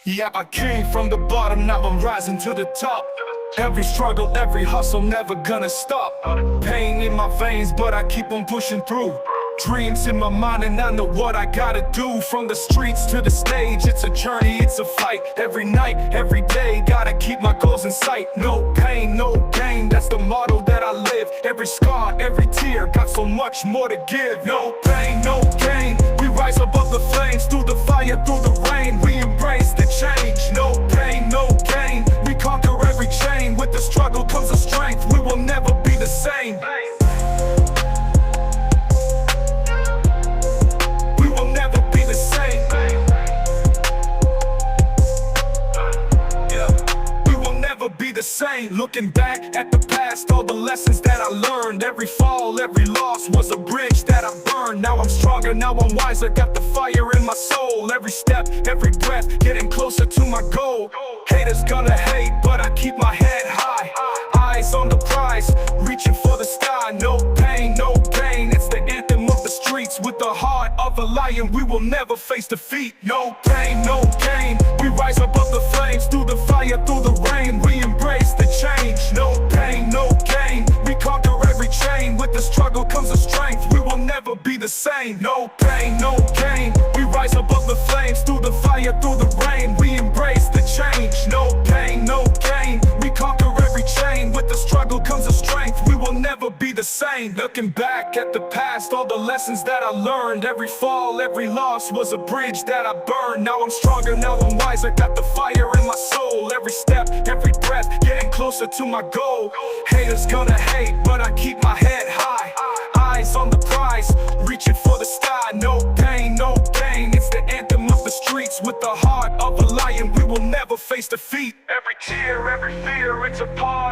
Yeah, I came from the bottom, now I'm rising to the top. Every struggle, every hustle, never gonna stop. Pain in my veins, but I keep on pushing through. Dreams in my mind and I know what I gotta do. From the streets to the stage, it's a journey, it's a fight. Every night, every day, gotta keep my goals in sight. No pain, no gain, that's the motto that I live. Every scar, every tear, got so much more to give. No pain, no gain, we rise above the flames. Through the fire, through the rain, we embrace the change. No pain, no gain, we conquer every chain. With the struggle comes the strength, we will never be the same. Looking back at the past, all the lessons that I learned. Every fall, every loss was a bridge that I burned. Now I'm stronger, now I'm wiser, got the fire in my soul. Every step, every breath, getting closer to my goal. Haters gonna hate, but I keep my head high. Eyes on the prize, reaching for the sky. No pain, no gain, it's the anthem of the streets. With the heart of a lion, we will never face defeat. No pain, no gain, we rise above the flames. Through the fire, through the rain, we embrace the change. No pain, no gain, we conquer every chain. With the struggle comes the strength, we will never be the same. No pain, no gain, we rise above the flames. Through the fire, through the rain, we embrace the change. No pain, no gain, we conquer every chain. With the struggle comes the strength, we will never be the same. Looking back at the past, all the lessons that I learned. Every fall, every loss was a bridge that I burned. Now I'm stronger, now I'm wiser, got the fire in my soul. Every step, every breath, getting closer to my goal. Haters gonna hate, but I keep my head high. Eyes on the prize, reaching for the sky. No pain, no gain, it's the anthem of the streets. With the heart of a lion, we will never face defeat. Every tear, every fear, it's a part